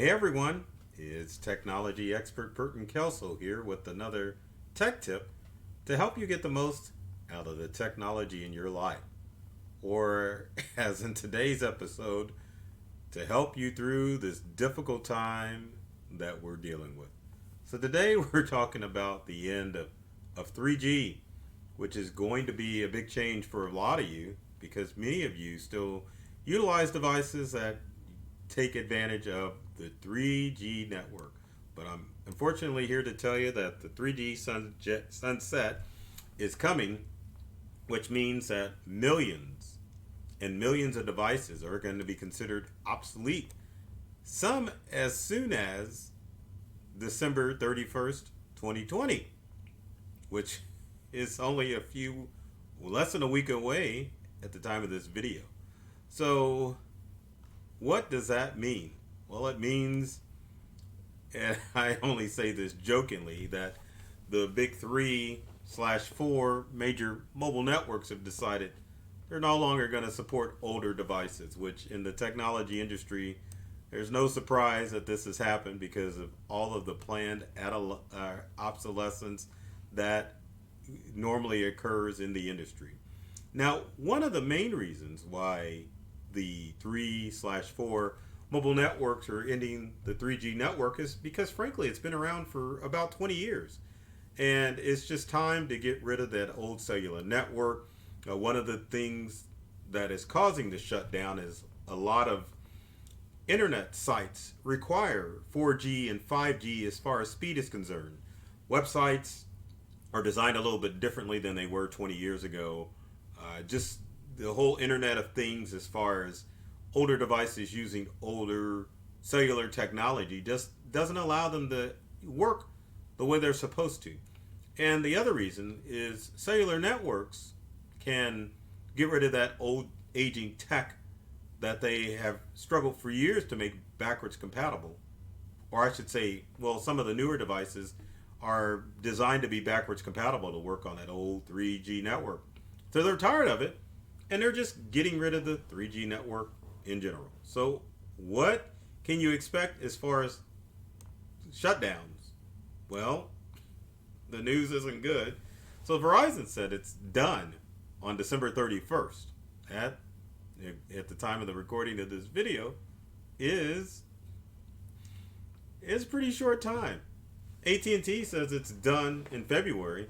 Hey everyone, it's technology expert Burton Kelso here with another tech tip to help you get the most out of the technology in your life. Or, as in today's episode, to help you through this difficult time that we're dealing with. So, today we're talking about the end of 3G, which is going to be a big change for a lot of you because many of you still utilize devices that take advantage of the 3G network. But I'm unfortunately here to tell you that the 3G sunset is coming, which means that millions and millions of devices are going to be considered obsolete. Some as soon as December 31st, 2020, which is only less than a week away at the time of this video. So, what does that mean? Well, it means, and I only say this jokingly, that the big 3/4 major mobile networks have decided they're no longer going to support older devices, which in the technology industry, there's no surprise that this has happened because of all of the planned obsolescence that normally occurs in the industry. Now, one of the main reasons why the 3/4 mobile networks are ending the 3G network is because, frankly, it's been around for about 20 years. And it's just time to get rid of that old cellular network. One of the things that is causing the shutdown is a lot of internet sites require 4G and 5G as far as speed is concerned. Websites are designed a little bit differently than they were 20 years ago. Just the whole Internet of Things, as far as older devices using older cellular technology, just doesn't allow them to work the way they're supposed to. And the other reason is cellular networks can get rid of that old aging tech that they have struggled for years to make backwards compatible. Or I should say, well, some of the newer devices are designed to be backwards compatible to work on that old 3G network. So they're tired of it, and they're just getting rid of the 3G network in general. So what can you expect as far as shutdowns? Well, the news isn't good. So Verizon said it's done on December 31st. At the time of the recording of this video is pretty short time. AT&T says it's done in February,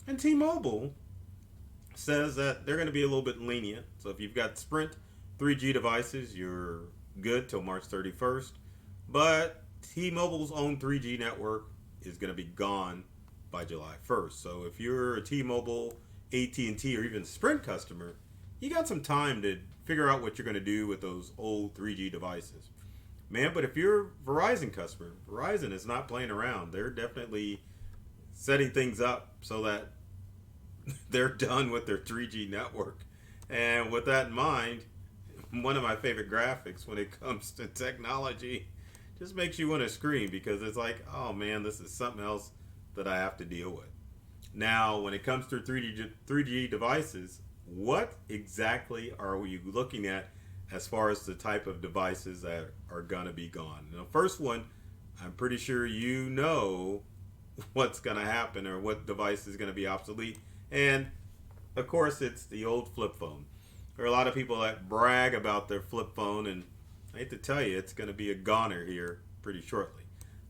and T-Mobile says that they're going to be a little bit lenient. So if you've got Sprint 3G devices, you're good till March 31st. But T-Mobile's own 3G network is going to be gone by July 1st. So if you're a T-Mobile, AT&T, or even Sprint customer, you got some time to figure out what you're going to do with those old 3G devices. Man, but if you're a Verizon customer, Verizon is not playing around. They're definitely setting things up so that they're done with their 3G network. And with that in mind, one of my favorite graphics when it comes to technology just makes you want to scream because it's like, oh man, this is something else that I have to deal with. Now, when it comes to 3G devices, what exactly are you looking at as far as the type of devices that are going to be gone? Now, the first one, I'm pretty sure you know what's going to happen or what device is going to be obsolete. And, of course, it's the old flip phone. There are a lot of people that brag about their flip phone, and I hate to tell you, it's going to be a goner here pretty shortly.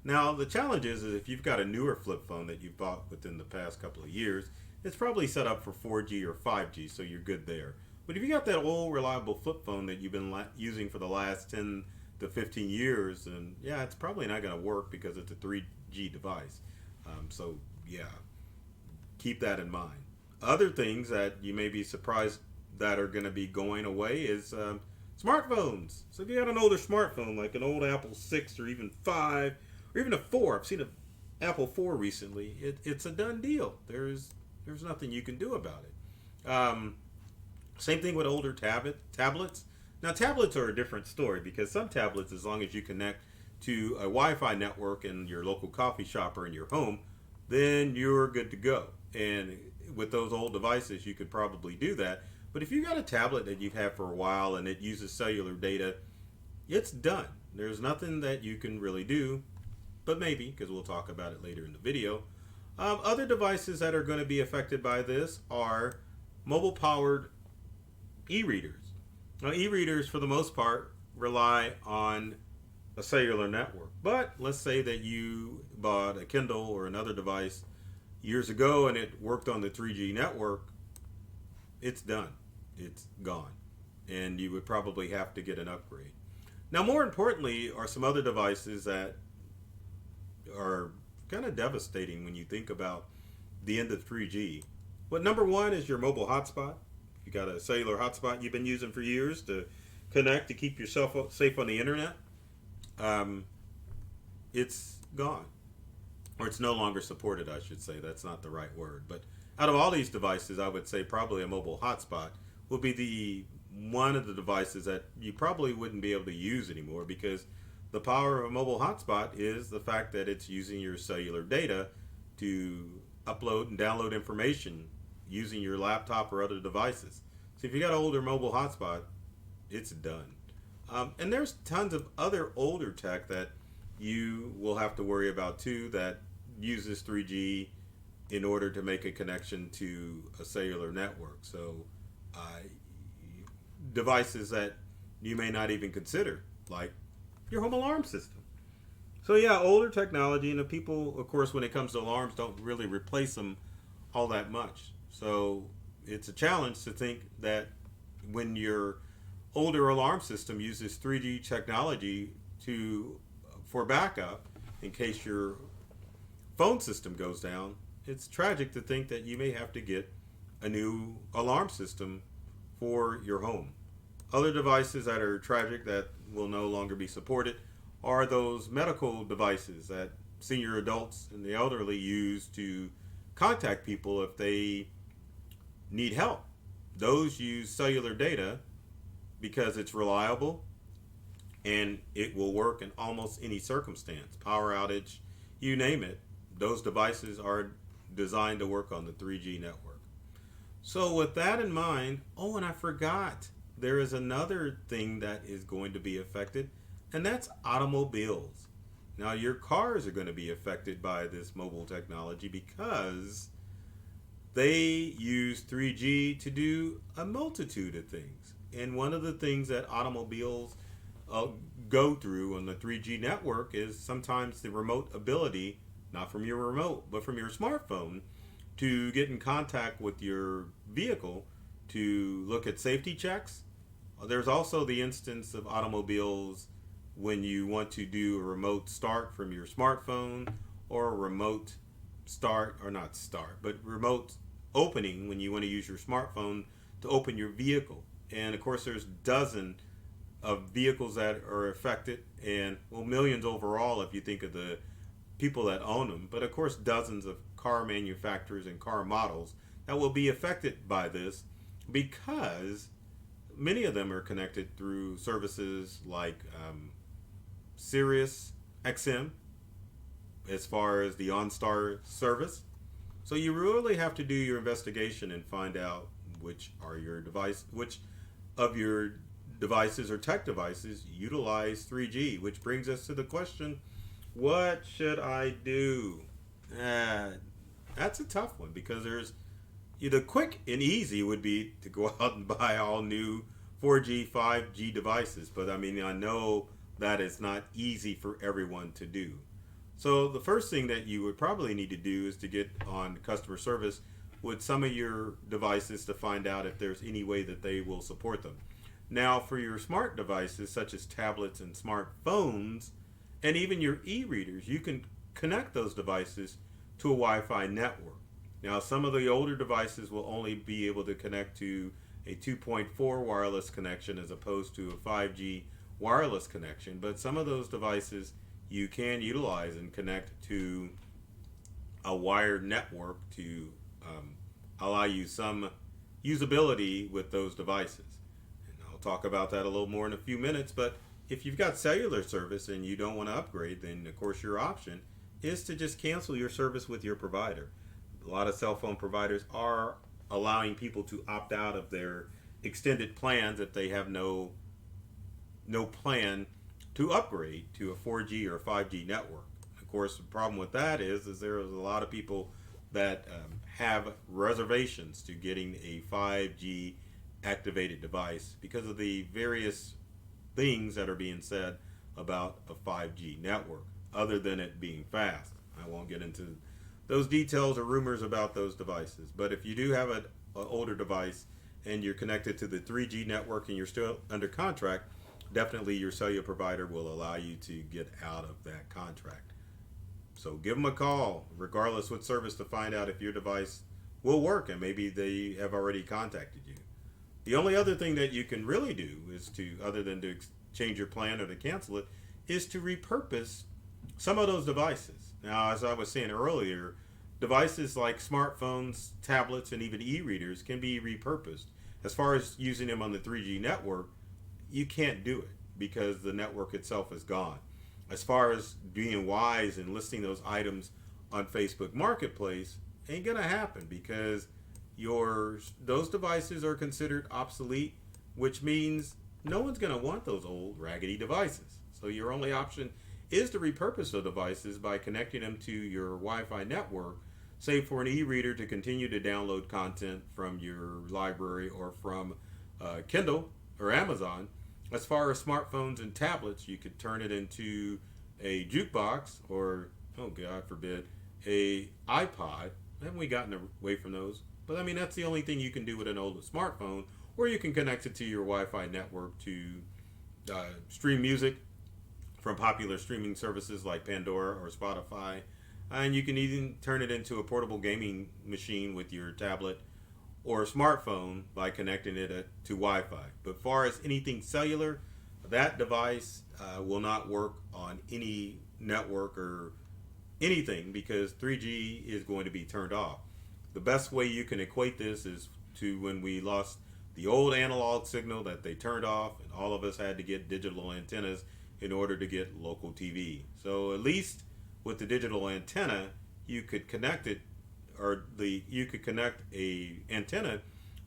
Now, the challenge is if you've got a newer flip phone that you've bought within the past couple of years, it's probably set up for 4G or 5G, so you're good there. But if you got that old reliable flip phone that you've been using for the last 10 to 15 years, then yeah, it's probably not going to work because it's a 3G device. So yeah, keep that in mind. Other things that you may be surprised that are going to be going away is smartphones. So if you got an older smartphone, like an old Apple 6 or even 5 or even a 4, I've seen an Apple 4 recently, it's a done deal. There's nothing you can do about it. Same thing with older tablets. Now, tablets are a different story because some tablets, as long as you connect to a Wi-Fi network in your local coffee shop or in your home, then you're good to go. And with those old devices, you could probably do that. But if you got a tablet that you've had for a while and it uses cellular data, it's done. There's nothing that you can really do, but maybe, because we'll talk about it later in the video. Other devices that are going to be affected by this are mobile powered e-readers. Now, e-readers, for the most part, rely on a cellular network. But let's say that you bought a Kindle or another device years ago and it worked on the 3G network. It's done. It's gone. And you would probably have to get an upgrade. Now, more importantly, are some other devices that are kind of devastating when you think about the end of 3G. But number one is your mobile hotspot. You got a cellular hotspot you've been using for years to connect to keep yourself safe on the internet. It's gone, or it's no longer supported, I should say. That's not the right word. But out of all these devices, I would say probably a mobile hotspot will be the one of the devices that you probably wouldn't be able to use anymore, because the power of a mobile hotspot is the fact that it's using your cellular data to upload and download information using your laptop or other devices. So if you got an older mobile hotspot, it's done. And there's tons of other older tech that you will have to worry about too that uses 3G in order to make a connection to a cellular network. So devices that you may not even consider, like your home alarm system. So yeah, older technology, and the people, of course, when it comes to alarms, don't really replace them all that much. So it's a challenge to think that when your older alarm system uses 3G technology for backup in case your phone system goes down, it's tragic to think that you may have to get a new alarm system for your home. Other devices that are tragic that will no longer be supported are those medical devices that senior adults and the elderly use to contact people if they need help. Those use cellular data because it's reliable and it will work in almost any circumstance. Power outage, you name it, those devices are designed to work on the 3G network. So with that in mind, and I forgot, there is another thing that is going to be affected, and that's automobiles. Now, your cars are going to be affected by this mobile technology because they use 3G to do a multitude of things. And one of the things that automobiles go through on the 3G network is sometimes the remote ability, not from your remote, but from your smartphone, to get in contact with your vehicle to look at safety checks. There's also the instance of automobiles when you want to do a remote start from your smartphone, or a remote start, or not start, but remote opening when you want to use your smartphone to open your vehicle. And of course, there's dozens of vehicles that are affected, and millions overall if you think of the people that own them. But of course, dozens of car manufacturers and car models that will be affected by this, because many of them are connected through services like Sirius XM, as far as the OnStar service. So you really have to do your investigation and find out which of your devices or tech devices utilize 3G, which brings us to the question, what should I do? That's a tough one, because the quick and easy would be to go out and buy all new 4G, 5G devices. But I mean, I know that it's not easy for everyone to do. So the first thing that you would probably need to do is to get on customer service with some of your devices to find out if there's any way that they will support them. Now, for your smart devices, such as tablets and smartphones, and even your e-readers, you can connect those devices to a Wi-Fi network. Now, some of the older devices will only be able to connect to a 2.4 wireless connection as opposed to a 5G wireless connection, but some of those devices you can utilize and connect to a wired network to allow you some usability with those devices. And I'll talk about that a little more in a few minutes, but if you've got cellular service and you don't want to upgrade, then of course your option is to just cancel your service with your provider. A lot of cell phone providers are allowing people to opt out of their extended plans if they have no plan to upgrade to a 4G or 5G network. Of course, the problem with that is there is a lot of people that have reservations to getting a 5G activated device because of the various things that are being said about a 5G network, other than it being fast. I won't get into those details or rumors about those devices. But if you do have an older device and you're connected to the 3G network and you're still under contract, definitely your cellular provider will allow you to get out of that contract. So give them a call, regardless what service, to find out if your device will work, and maybe they have already contacted you. The only other thing that you can really do is to, other than to change your plan or to cancel it, is to repurpose some of those devices. Now, as I was saying earlier, devices like smartphones, tablets, and even e-readers can be repurposed. As far as using them on the 3G network, you can't do it because the network itself is gone. As far as being wise and listing those items on Facebook Marketplace, ain't gonna happen because those devices are considered obsolete, which means no one's gonna want those old raggedy devices. So your only option is to repurpose the devices by connecting them to your Wi-Fi network, say for an e-reader to continue to download content from your library or from Kindle or Amazon. As far as smartphones and tablets, you could turn it into a jukebox or, oh God forbid, a iPod. Haven't we gotten away from those? But I mean, that's the only thing you can do with an old smartphone, or you can connect it to your Wi-Fi network to stream music from popular streaming services like Pandora or Spotify. And you can even turn it into a portable gaming machine with your tablet or smartphone by connecting it to Wi-Fi. But as far as anything cellular, that device will not work on any network or anything because 3G is going to be turned off. The best way you can equate this is to when we lost the old analog signal that they turned off, and all of us had to get digital antennas in order to get local TV. So at least with the digital antenna, you could connect it, or you could connect a antenna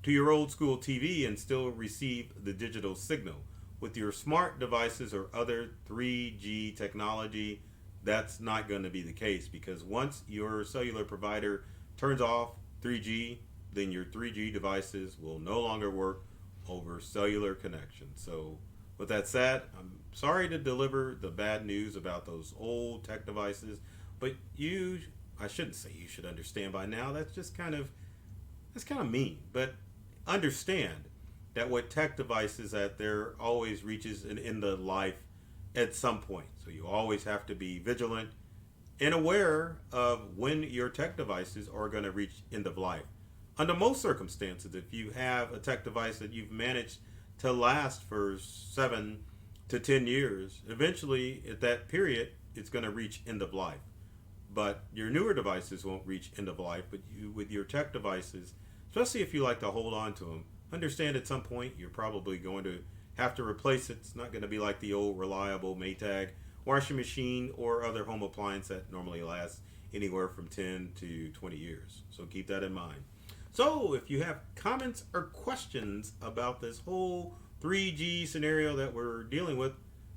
to your old school TV and still receive the digital signal. With your smart devices or other 3G technology, that's not going to be the case, because once your cellular provider turns off 3G, then your 3G devices will no longer work over cellular connection. So with that said, I'm sorry to deliver the bad news about those old tech devices, but I shouldn't say you should understand by now. That's kind of mean. But understand that with tech devices, that there always reaches an end of life at some point. So you always have to be vigilant and aware of when your tech devices are going to reach end of life. Under most circumstances, if you have a tech device that you've managed to last for 7 to 10 years, eventually at that period, it's going to reach end of life. But your newer devices won't reach end of life, but with your tech devices, especially if you like to hold on to them, understand at some point you're probably going to have to replace it. It's not going to be like the old reliable Maytag washing machine or other home appliance that normally lasts anywhere from 10 to 20 years. So keep that in mind. So if you have comments or questions about this whole 3G scenario that we're dealing with,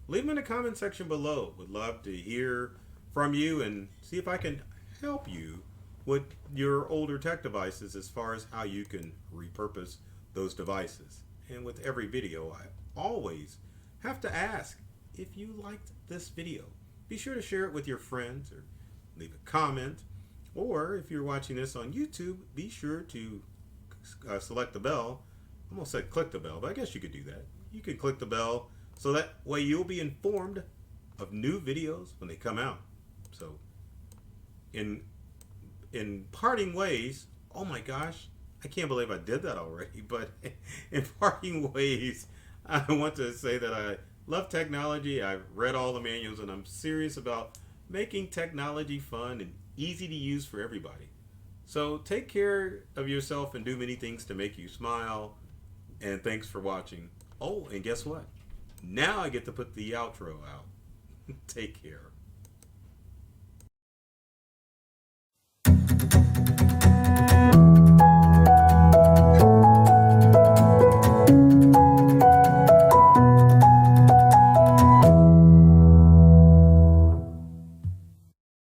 leave them in the comment section below. Would love to hear from you and see if I can help you with your older tech devices as far as how you can repurpose those devices. And with every video, I always have to ask, if you liked this video, be sure to share it with your friends or leave a comment. Or if you're watching this on YouTube, be sure to select the bell. I almost said click the bell, but I guess you could do that. You can click the bell so that way you'll be informed of new videos when they come out. So in parting ways, oh my gosh, I can't believe I did that already, but in parting ways, I want to say that I love technology. I've read all the manuals and I'm serious about making technology fun and easy to use for everybody. So take care of yourself and do many things to make you smile. And thanks for watching. Oh, and guess what? Now I get to put the outro out. Take care.